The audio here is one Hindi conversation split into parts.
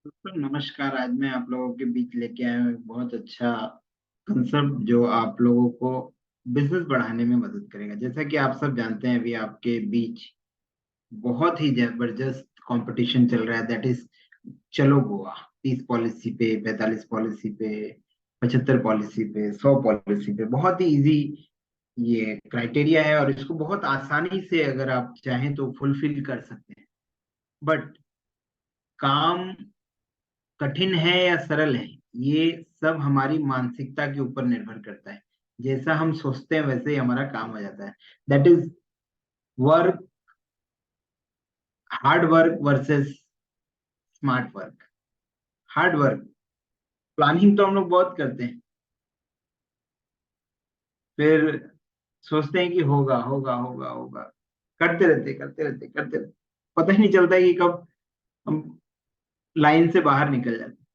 दोस्तों नमस्कार। आज मैं आप लोगों के बीच लेके आया हूँ एक बहुत अच्छा कंसेप्ट जो आप लोगों को बिजनेस बढ़ाने में मदद करेगा। जैसा कि आप सब जानते हैं, अभी आपके बीच बहुत ही जबरदस्त कंपटीशन चल रहा है, दैट इज चलो गोवा। 30 पॉलिसी पे, 45 पॉलिसी पे, 75 पॉलिसी पे, 100 पॉलिसी पे। बहुत ही इजी ये क्राइटेरिया है और इसको बहुत आसानी से अगर आप चाहें तो फुलफिल कर सकते हैं। बट काम कठिन है या सरल है, ये सब हमारी मानसिकता के ऊपर निर्भर करता है। जैसा हम सोचते हैं वैसे ही हमारा काम हो जाता है। That is work, hard work versus smart work. Hard work, planning तो हम लोग बहुत करते हैं, फिर सोचते हैं कि होगा होगा होगा होगा, करते रहते करते रहते करते रहते, पता ही नहीं चलता है कि कब हम लाइन से बाहर निकल जाते हैं।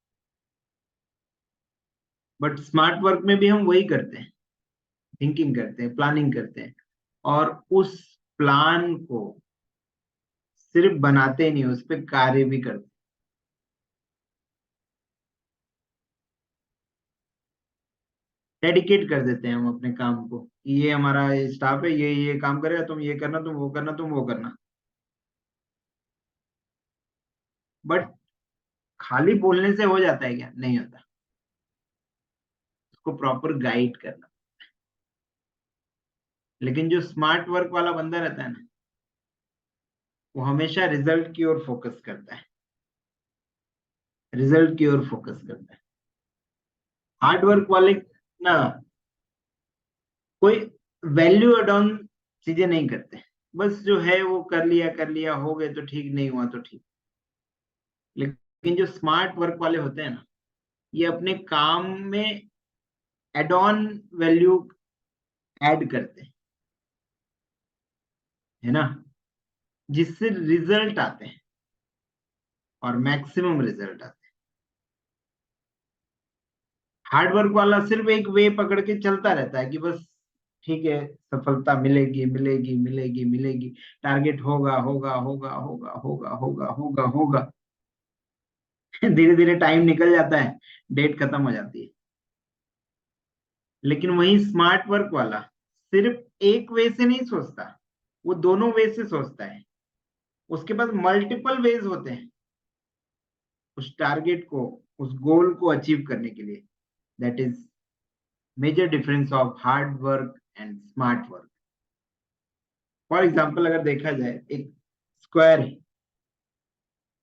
बट स्मार्ट वर्क में भी हम वही करते हैं, थिंकिंग करते हैं, प्लानिंग करते हैं, और उस प्लान को सिर्फ बनाते ही नहीं, उस पर कार्य भी करते। डेडिकेट कर देते हैं हम अपने काम को कि ये हमारा स्टाफ है, ये काम करेगा, तुम ये करना, तुम वो करना, तुम वो करना। बट खाली बोलने से हो जाता है क्या? नहीं होता। उसको प्रॉपर गाइड करना। लेकिन जो स्मार्ट वर्क वाला बंदा रहता है ना, वो हमेशा रिजल्ट की ओर फोकस करता है, रिजल्ट की ओर फोकस करता है। हार्ड वर्क वाले ना कोई वैल्यू एड ऑन चीजें नहीं करते, बस जो है वो कर लिया, हो गए तो ठीक, नहीं हुआ तो ठीक। लेकिन जो स्मार्ट वर्क वाले होते हैं ना, ये अपने काम में एड ऑन वैल्यू ऐड करते हैं, है ना, जिससे रिजल्ट आते हैं और मैक्सिमम रिजल्ट आते हैं। हार्ड वर्क वाला सिर्फ एक वे पकड़ के चलता रहता है कि बस ठीक है, सफलता मिलेगी मिलेगी मिलेगी मिलेगी, टारगेट होगा होगा होगा होगा होगा होगा होगा होगा। धीरे धीरे टाइम निकल जाता है, डेट खत्म हो जाती है। लेकिन वही स्मार्ट वर्क वाला सिर्फ एक वे से नहीं सोचता, वो दोनों वे से सोचता है। उसके पास मल्टीपल वेज होते हैं उस टारगेट को, उस गोल को अचीव करने के लिए। That is major difference of hard work and smart work. For example अगर देखा जाए, एक स्क्वायर है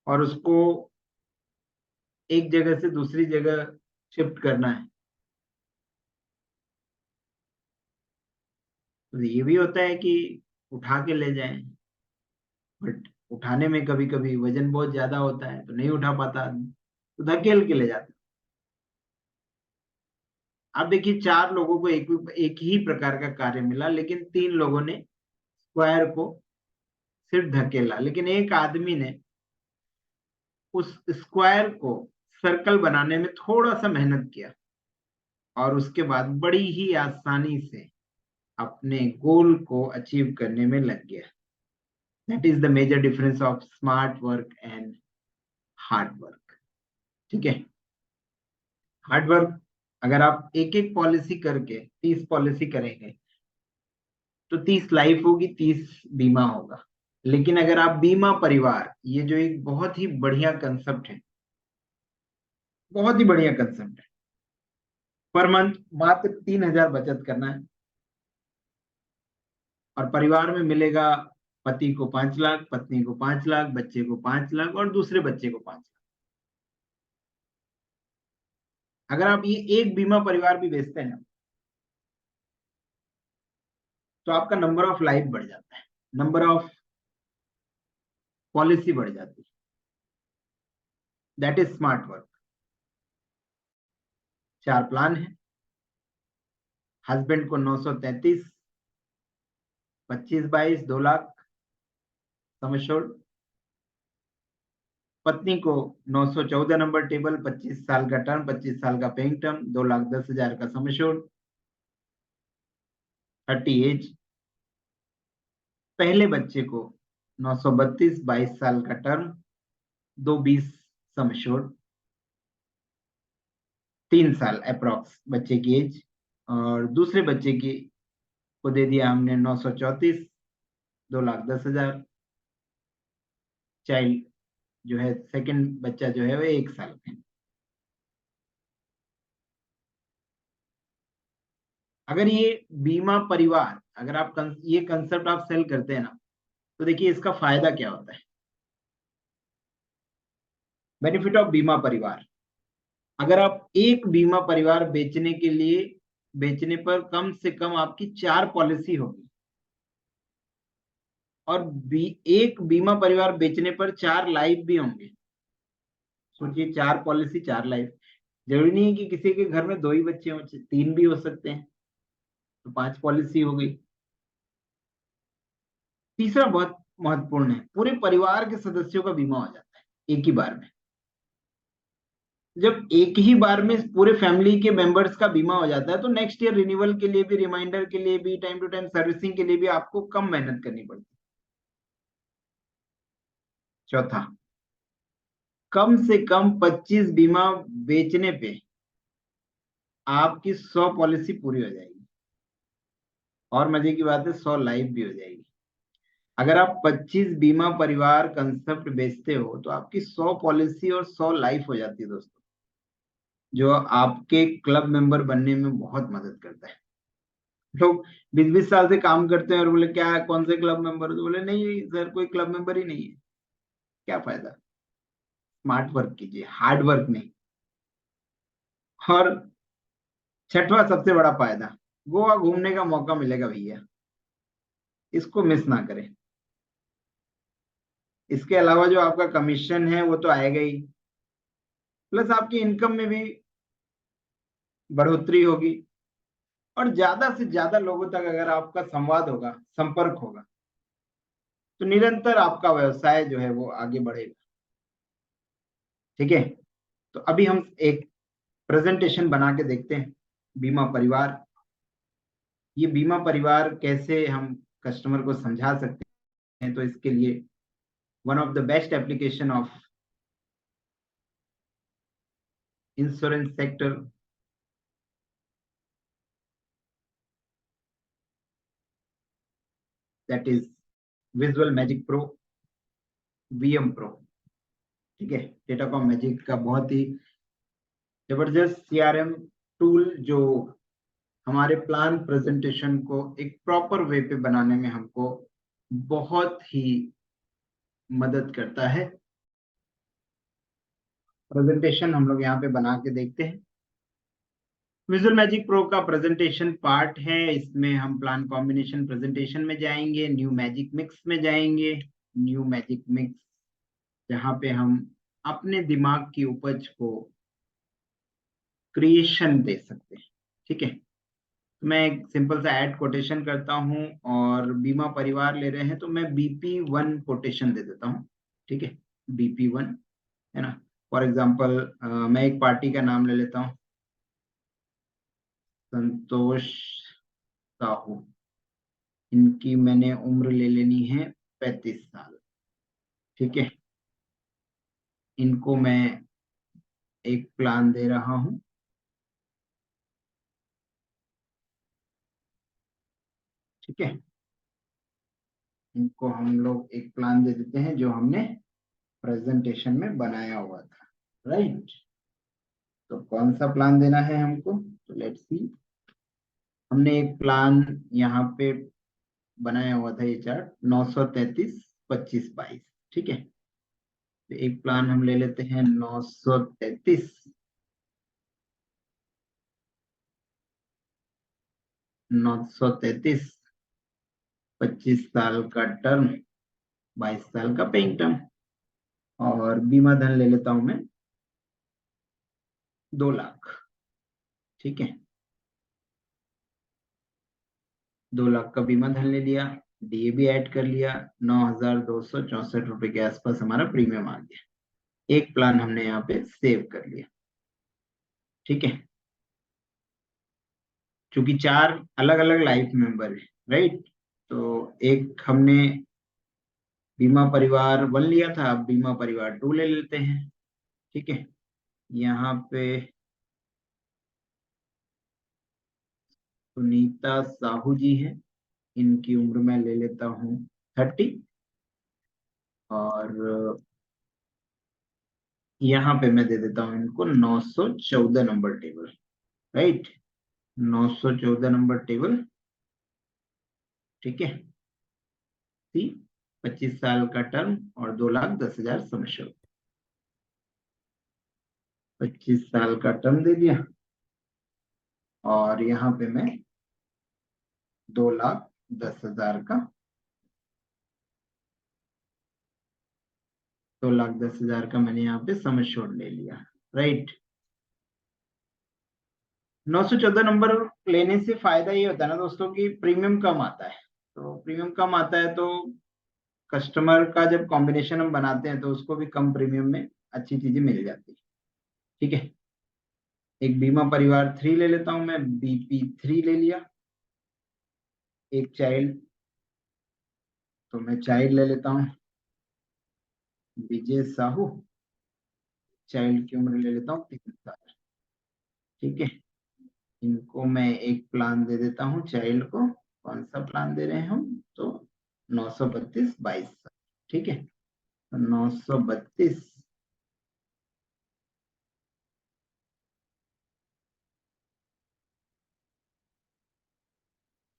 और उसको एक जगह से दूसरी जगह शिफ्ट करना है, तो ये भी होता है कि उठा के ले जाएं। बट उठाने में कभी कभी वजन बहुत ज्यादा होता है तो नहीं उठा पाता आदमी, तो धकेल के ले जाता। अब देखिए, चार लोगों को एक ही प्रकार का कार्य मिला, लेकिन तीन लोगों ने स्क्वायर को सिर्फ धकेला, लेकिन एक आदमी ने उस स्क्वायर को सर्कल बनाने में थोड़ा सा मेहनत किया और उसके बाद बड़ी ही आसानी से अपने गोल को अचीव करने में लग गया। That is the major difference of smart work and hard work. ठीक है। हार्ड वर्क, अगर आप एक एक पॉलिसी करके 30 पॉलिसी करेंगे तो 30 लाइफ होगी, 30 बीमा होगा। लेकिन अगर आप बीमा परिवार, ये जो एक बहुत ही बढ़िया कंसेप्ट है, बहुत ही बढ़िया कंसेप्ट है। पर मंथ मात्र 3,000 बचत करना है और परिवार में मिलेगा, पति को 5 लाख, पत्नी को 5 लाख, बच्चे को 5 लाख और दूसरे बच्चे को 5 लाख। अगर आप ये एक बीमा परिवार भी बेचते हैं तो आपका नंबर ऑफ लाइफ बढ़ जाता है, नंबर ऑफ पॉलिसी बढ़ जाती है। That is smart work. चार प्लान है। हस्बैंड को 933, 25 22 2 लाख सम एश्योर्ड। पत्नी को 914 नंबर टेबल, 25 साल का टर्म, 25 साल का पेइंग टर्म, 2,10,000 का सम एश्योर्ड, 30 एज। पहले बच्चे को 932, 22 साल का टर्म, 220 सम एश्योर्ड। 3 साल अप्रोक्स बच्चे की एज। और दूसरे बच्चे की को दे दिया हमने 934, 2,10,000। चाइल्ड जो है सेकंड बच्चा जो है वो 1 साल का है। अगर ये बीमा परिवार, अगर आप ये कंसेप्ट आप सेल करते हैं ना, तो देखिए इसका फायदा क्या होता है। बेनिफिट ऑफ बीमा परिवार, अगर आप एक बीमा परिवार बेचने पर कम से कम आपकी 4 पॉलिसी होगी। और एक बीमा परिवार बेचने पर 4 लाइफ भी होंगे। सोचिए, 4 पॉलिसी 4 लाइफ। जरूरी नहीं है कि किसी के घर में 2 ही बच्चे हों, 3 भी हो सकते हैं, तो 5 पॉलिसी हो गई। तीसरा बहुत महत्वपूर्ण है, पूरे परिवार के सदस्यों का बीमा हो जाता है एक ही बार में। जब एक ही बार में पूरे फैमिली के मेंबर्स का बीमा हो जाता है, तो नेक्स्ट ईयर रिन्यूअल के लिए भी, रिमाइंडर के लिए भी, टाइम टू टाइम सर्विसिंग के लिए भी आपको कम मेहनत करनी पड़ती है। चौथा, कम से कम 25 बीमा बेचने पे आपकी 100 पॉलिसी पूरी हो जाएगी। और मजे की बात है, 100 लाइफ भी हो जाएगी। अगर आप 25 बीमा परिवार कंसेप्ट बेचते हो, तो आपकी 100 पॉलिसी और 100 लाइफ हो जाती है दोस्तों, जो आपके क्लब मेंबर बनने में बहुत मदद करता है। लोग 20-20 साल से काम करते हैं और बोले क्या है, कौन से क्लब मेंबर हो, तो बोले नहीं सर, कोई क्लब मेंबर ही नहीं है। क्या फायदा, स्मार्ट वर्क कीजिए, हार्ड वर्क नहीं। और छठवां सबसे बड़ा फायदा, गोवा घूमने का मौका मिलेगा भैया, इसको मिस ना करें। इसके अलावा जो आपका कमीशन है वो तो आएगा ही, प्लस आपकी इनकम में भी बढ़ोतरी होगी। और ज्यादा से ज्यादा लोगों तक अगर आपका संवाद होगा, संपर्क होगा, तो निरंतर आपका व्यवसाय जो है वो आगे बढ़ेगा। ठीक है, तो अभी हम एक प्रेजेंटेशन बना के देखते हैं, बीमा परिवार। ये बीमा परिवार कैसे हम कस्टमर को समझा सकते हैं, तो इसके लिए one of the best application of insurance sector, that is visual magic pro, VM pro. ठीक है, डेटाकॉम मैजिक का बहुत ही जबरदस्त सीआरएम टूल, जो हमारे प्लान प्रेजेंटेशन को एक प्रॉपर वे पे बनाने में हमको बहुत ही मदद करता है। प्रेजेंटेशन हम लोग यहाँ पे बना के देखते हैं। विजुअल मैजिक प्रो का प्रेजेंटेशन पार्ट है, इसमें हम प्लान कॉम्बिनेशन प्रेजेंटेशन में जाएंगे, न्यू मैजिक मिक्स में जाएंगे। न्यू मैजिक मिक्स, जहाँ पे हम अपने दिमाग की उपज को क्रिएशन दे सकते हैं। ठीक है, तो मैं एक सिंपल सा ऐड कोटेशन करता हूँ, और बीमा परिवार ले रहे हैं तो मैं BP1 कोटेशन दे देता हूँ। ठीक है, BP1 है ना। फॉर एग्जाम्पल मैं एक पार्टी का नाम ले लेता हूँ, संतोष साहू। इनकी मैंने उम्र ले लेनी है 35 साल। ठीक है, इनको मैं एक प्लान दे रहा हूँ। ठीक है, इनको हम लोग एक प्लान दे देते हैं जो हमने प्रेजेंटेशन में बनाया हुआ था। राइट, तो कौन सा प्लान देना है हमको, तो लेट्स सी। हमने एक प्लान यहाँ पे बनाया हुआ था, ये चार्ट 933, 25, 22। ठीक है, तो एक प्लान हम ले लेते हैं 933, 933, 25 साल का टर्म, 22 साल का पेइंग टर्म। और बीमा धन ले लेता हूं मैं 2 लाख। ठीक है, 2 लाख का बीमा धन ले लिया, डीए भी ऐड कर लिया, 9,264 रुपए के आसपास हमारा प्रीमियम आ गया। एक प्लान हमने यहाँ पे सेव कर लिया। ठीक है, क्योंकि 4 अलग अलग लाइफ मेंबर है। राइट, तो एक हमने बीमा परिवार 1 लिया था, अब बीमा परिवार 2 ले लेते हैं। ठीक है, यहाँ पे सुनीता साहू जी हैं, इनकी उम्र मैं ले लेता हूँ 30। और यहाँ पे मैं दे देता हूँ इनको 914 number table. Right, 914 number table. ठीक है, सी 25 साल का टर्म और 2,10,000 समझो। 25 साल का टर्म दे दिया और यहाँ पे मैं 2,10,000 का 2,10,000 का मैंने यहाँ पे सम एश्योर्ड ले लिया। राइट, 914 नंबर लेने से फायदा ये होता है ना दोस्तों कि प्रीमियम कम आता है। तो प्रीमियम कम आता है तो कस्टमर का जब कॉम्बिनेशन हम बनाते हैं तो उसको भी कम प्रीमियम में अच्छी चीजें मिल जाती है। ठीक है, एक बीमा परिवार 3 ले लेता हूं मैं, BP3 ले लिया। एक चाइल्ड, तो मैं चाइल्ड ले लेता हूँ विजय साहू। चाइल्ड की उम्र ले लेता हूँ 3 साल। ठीक है, इनको मैं एक प्लान दे देता हूँ चाइल्ड को। कौन सा प्लान दे रहे हैं हम, तो 932 22 साल। ठीक है, 932।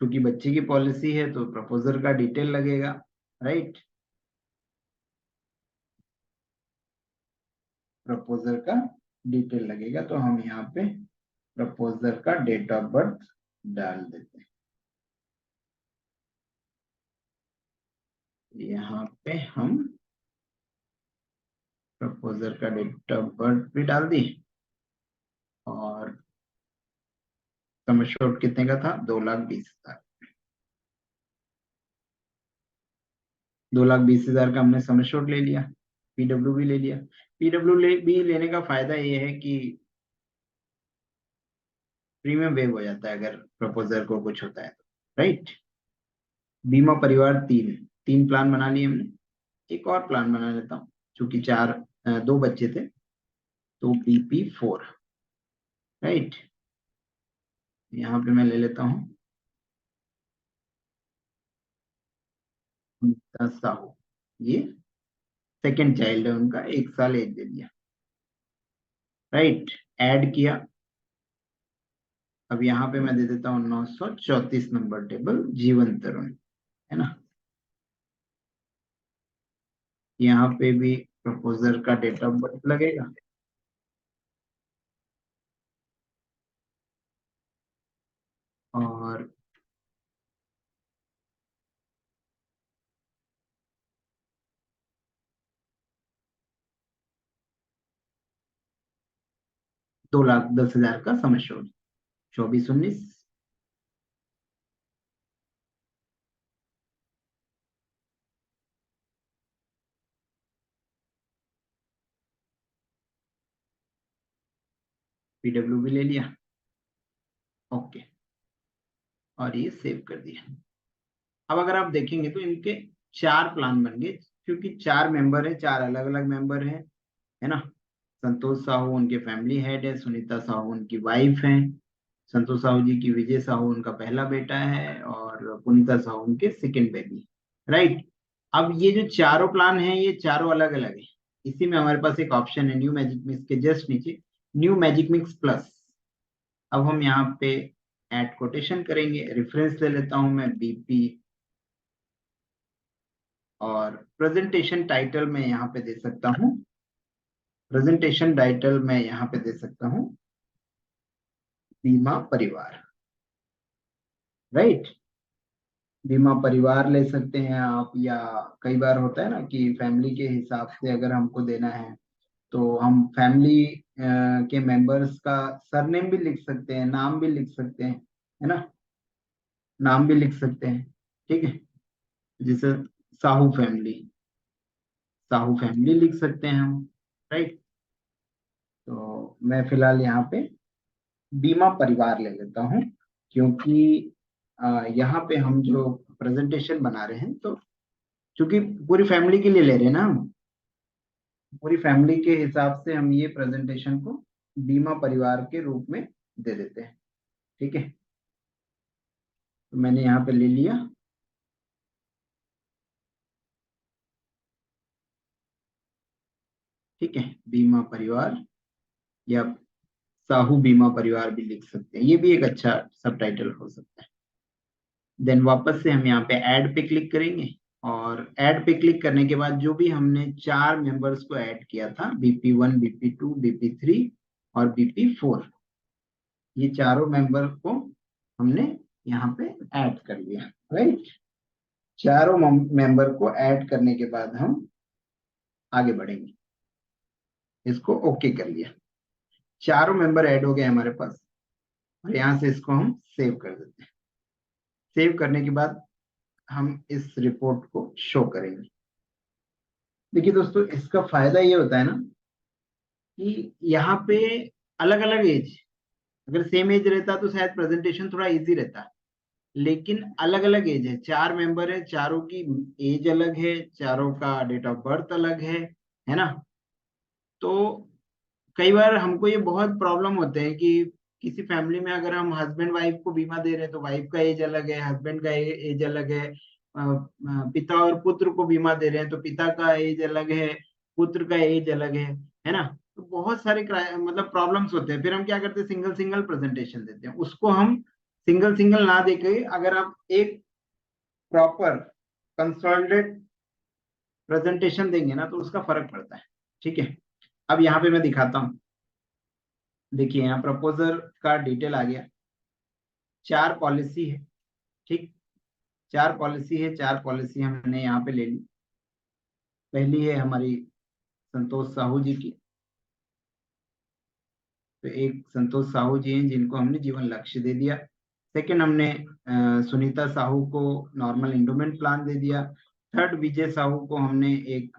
क्योंकि बच्चे की पॉलिसी है तो प्रपोजर का डिटेल लगेगा। राइट, प्रपोजर का डिटेल लगेगा तो हम यहाँ पे प्रपोजर का डेट ऑफ बर्थ डाल देते हैं। यहाँ पे हम प्रपोजर का डेट ऑफ बर्थ भी डाल दी और सम एश्योर्ड कितने का था, 2,20,000। 2,20,000 का हमने सम एश्योर्ड ले लिया, पीडब्ल्यू भी ले लिया। भी लेने का फायदा ये है कि प्रीमियम वेव हो जाता है अगर प्रपोजर को कुछ होता है तो। राइट, बीमा परिवार 3, 3 प्लान बना लिए हमने। एक और प्लान बना लेता हूँ, चूंकि 2 बच्चे थे तो BP4। राइट, यहाँ पे मैं ले लेता हूँ अमिता साहू। ये सेकंड चाइल्ड है उनका, 1 साल एज दे दिया। राइट, ऐड किया। अब यहाँ पे मैं दे देता हूँ 934 नंबर टेबल जीवन तरुण, है ना। यहाँ पे भी प्रपोजर का डेट ऑफ बर्थ लगेगा और 2,10,000 का सम एश्योर्ड। 24 19। पीडब्ल्यू भी ले लिया। ओके, और ये सेव कर दिया। अब अगर आप देखेंगे तो इनके 4 प्लान बन गए, क्योंकि 4 मेंबर है, 4 अलग अलग मेंबर हैं, है ना। संतोष साहू उनके फैमिली हेड है, सुनीता साहू उनकी वाइफ है, संतोष साहू जी की विजय साहू उनका पहला बेटा है और पुनीता साहू उनके सेकंड बेबी। राइट, अब ये जो चारों प्लान हैं ये चारों अलग अलग है। इसी में हमारे पास एक ऑप्शन है न्यू मैजिक मिक्स के जस्ट नीचे, न्यू मैजिक मिक्स प्लस। अब हम यहाँ पे ऐड कोटेशन करेंगे, रेफरेंस ले लेता हूं मैं BP और प्रेजेंटेशन टाइटल में यहाँ पे दे सकता हूँ, प्रेजेंटेशन टाइटल में यहाँ पे दे सकता हूँ बीमा परिवार। राइट, बीमा परिवार ले सकते हैं आप, या कई बार होता है ना कि फैमिली के हिसाब से अगर हमको देना है तो हम फैमिली के मेंबर्स का सरनेम भी लिख सकते हैं, नाम भी लिख सकते हैं, है ना, नाम भी लिख सकते हैं। ठीक है, जैसे साहू फैमिली, साहू फैमिली लिख सकते हैं हम। राइट, तो मैं फिलहाल यहाँ पे बीमा परिवार ले लेता हूँ, क्योंकि यहाँ पे हम जो प्रेजेंटेशन बना रहे हैं तो क्योंकि पूरी फैमिली के लिए ले रहे हैं ना हम, पूरी फैमिली के हिसाब से हम ये प्रेजेंटेशन को बीमा परिवार के रूप में दे देते हैं। ठीक है, तो मैंने यहाँ पे ले लिया। ठीक है, बीमा परिवार या साहू बीमा परिवार भी लिख सकते हैं, ये भी एक अच्छा सब टाइटल हो सकता है। देन वापस से हम यहाँ पे ऐड पे क्लिक करेंगे, और ऐड पे क्लिक करने के बाद जो भी हमने 4 मेंबर्स को ऐड किया था, BP1, BP2, BP3 और BP4, ये चारों मेंबर को हमने यहाँ पे ऐड कर लिया। राइट, चारों मेंबर को ऐड करने के बाद हम आगे बढ़ेंगे। इसको ओके कर लिया, चारों मेंबर ऐड हो गए हमारे पास, और यहाँ से इसको हम सेव कर देते हैं। सेव करने के बाद हम इस रिपोर्ट को शो करेंगे। देखिए दोस्तों, इसका फायदा ये होता है ना कि यहाँ पे अलग अलग एज, अगर सेम एज रहता तो शायद प्रेजेंटेशन थोड़ा इजी रहता, लेकिन अलग अलग एज है, 4 मेंबर है, चारों की एज अलग है, चारों का डेट ऑफ बर्थ अलग है ना। तो कई बार हमको ये बहुत प्रॉब्लम होते हैं कि किसी फैमिली में अगर हम हस्बैंड वाइफ को बीमा दे रहे हैं तो वाइफ का एज अलग है, हस्बैंड का एज अलग है, पिता और पुत्र को बीमा दे रहे हैं तो पिता का एज अलग है, पुत्र का एज अलग है ना। तो बहुत सारे मतलब प्रॉब्लम्स होते हैं, फिर हम क्या करते हैं, सिंगल सिंगल प्रेजेंटेशन देते हैं। उसको हम सिंगल सिंगल ना देके अगर आप एक प्रॉपर कंसोलिडेट प्रेजेंटेशन देंगे ना तो उसका फर्क पड़ता है। ठीक है, अब यहाँ पे मैं दिखाता हूँ। देखिए यहाँ प्रपोजर का डिटेल आ गया, 4 पॉलिसी है। ठीक, 4 पॉलिसी है, 4 पॉलिसी हमने यहाँ पे ले ली। पहली है हमारी संतोष साहू जी की, तो एक संतोष साहू जी हैं जिनको हमने जीवन लक्ष्य दे दिया। सेकंड, हमने सुनीता साहू को नॉर्मल इंडोमेंट प्लान दे दिया। थर्ड, विजय साहू को हमने एक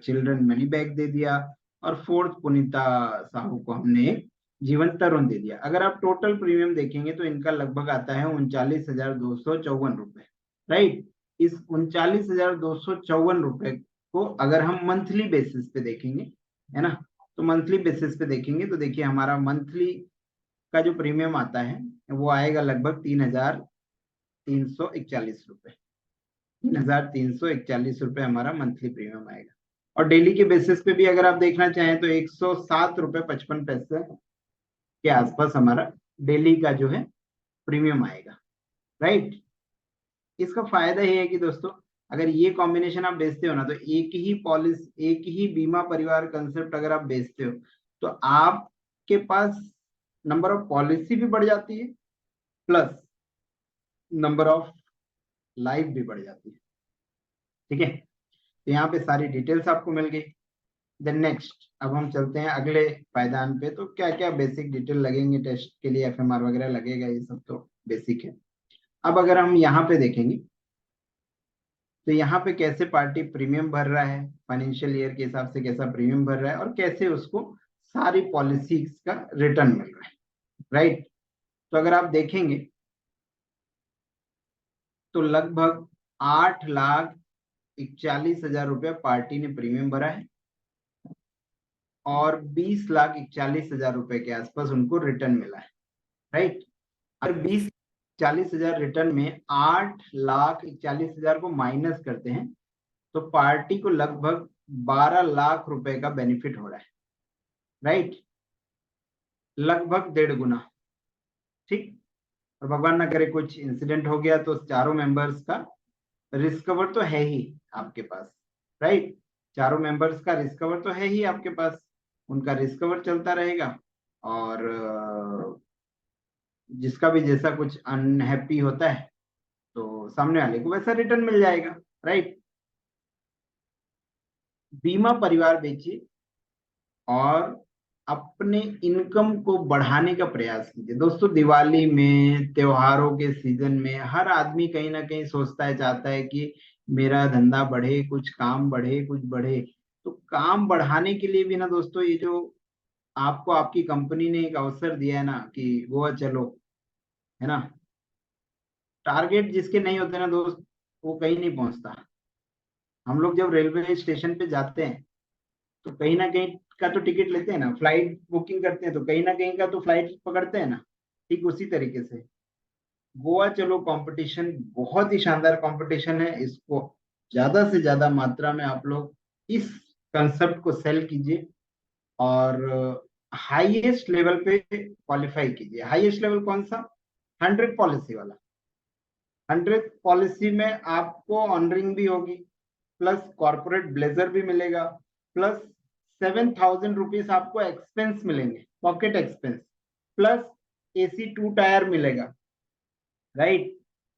चिल्ड्रन मनी बैग दे दिया। और फोर्थ, पुनीता साहू को हमने एक जीवन तरुण दे दिया। अगर आप टोटल प्रीमियम देखेंगे तो इनका लगभग आता है 39,254 रुपए। राइट, इस 39,254 रुपए को अगर हम मंथली बेसिस पे देखेंगे, है ना, तो मंथली बेसिस पे देखेंगे तो देखिए हमारा मंथली का जो प्रीमियम आता है वो आएगा लगभग 3,341 रुपए। 3,341 रुपए हमारा मंथली प्रीमियम आएगा। और डेली के बेसिस पे भी अगर आप देखना चाहें तो 107 रुपए 55 पैसे के आसपास हमारा डेली का जो है प्रीमियम आएगा। राइट, इसका फायदा ये है कि दोस्तों, अगर ये कॉम्बिनेशन आप बेचते हो ना, तो एक ही पॉलिसी, एक ही बीमा परिवार कंसेप्ट अगर आप बेचते हो तो आपके पास नंबर ऑफ पॉलिसी भी बढ़ जाती है, प्लस नंबर ऑफ लाइफ भी बढ़ जाती है। ठीक है, तो यहाँ पे सारी डिटेल्स आपको मिल गई। देन नेक्स्ट, अब हम चलते हैं अगले पायदान पे। तो क्या क्या बेसिक डिटेल लगेंगे, टेस्ट के लिए FMR वगैरह लगेगा, ये सब तो बेसिक है। अब अगर हम यहाँ पे देखेंगे तो यहाँ पे कैसे पार्टी प्रीमियम भर रहा है, फाइनेंशियल ईयर के हिसाब से कैसा प्रीमियम भर रहा है, और कैसे उसको सारी पॉलिसीज का रिटर्न मिल रहा है। राइट, तो अगर आप देखेंगे तो लगभग 8,41,000 रुपया पार्टी ने प्रीमियम भरा है, और 20,41,000 रुपए के आसपास उनको रिटर्न मिला है। राइट, और 20,40,000 रिटर्न में 8,41,000 को माइनस करते हैं तो पार्टी को लगभग 12 लाख रुपए का बेनिफिट हो रहा है। राइट, लगभग 1.5 गुना। ठीक, और भगवान ना करे कुछ इंसिडेंट हो गया तो चारों मेंबर्स का रिस्क कवर तो है ही आपके पास। राइट, चारों मेंबर्स का रिस्क कवर तो है ही आपके पास, उनका रिस्क कवर चलता रहेगा, और जिसका भी जैसा कुछ अनहैप्पी होता है तो सामने वाले को वैसा रिटर्न मिल जाएगा। राइट, बीमा परिवार बेचिए और अपने इनकम को बढ़ाने का प्रयास कीजिए। दोस्तों, दिवाली में, त्योहारों के सीजन में हर आदमी कहीं ना कहीं सोचता है, चाहता है कि मेरा धंधा बढ़े, कुछ काम बढ़े, कुछ बढ़े। तो काम बढ़ाने के लिए भी ना दोस्तों, ये जो आपको आपकी कंपनी ने एक अवसर दिया है ना कि गोवा चलो, है ना, टारगेट जिसके नहीं होते ना दोस्त, वो कहीं नहीं पहुंचता। हम लोग जब रेलवे स्टेशन पे जाते हैं तो कहीं ना कहीं का तो टिकट लेते हैं ना, फ्लाइट बुकिंग करते हैं तो कहीं ना कहीं का तो फ्लाइट पकड़ते हैं ना। ठीक उसी तरीके से गोवा चलो कंपटीशन बहुत ही शानदार कंपटीशन है, इसको ज्यादा से ज्यादा मात्रा में आप लोग इस कंसेप्ट को सेल कीजिए और हाईएस्ट लेवल पे क्वालिफाई कीजिए। हाईएस्ट लेवल कौन सा? 100 पॉलिसी वाला। 100 पॉलिसी में आपको ऑनरिंग भी होगी, प्लस कॉर्पोरेट ब्लेजर भी मिलेगा, प्लस 7,000 रुपीज आपको एक्सपेंस मिलेंगे, pocket expense, plus AC 2 tyre मिलेगा, राइट।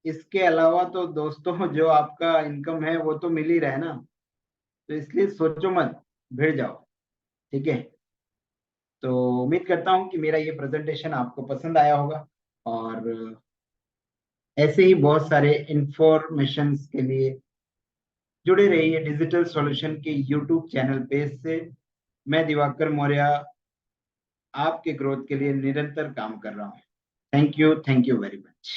इसके अलावा तो दोस्तों जो आपका इनकम है वो तो मिल ही रहा है ना, तो इसलिए सोचो मत, भिड़ जाओ, ठीक है। तो उम्मीद करता हूँ कि मेरा ये प्रेजेंटेशन आपको पसंद आया होगा, और ऐसे ही बहुत सारे इंफॉर्मेशन के लिए जुड़े रहिए डिजिटल सॉल्यूशन के यूट्यूब चैनल पेज से। मैं दिवाकर मौर्य आपके ग्रोथ के लिए निरंतर काम कर रहा हूँ। Thank you very much.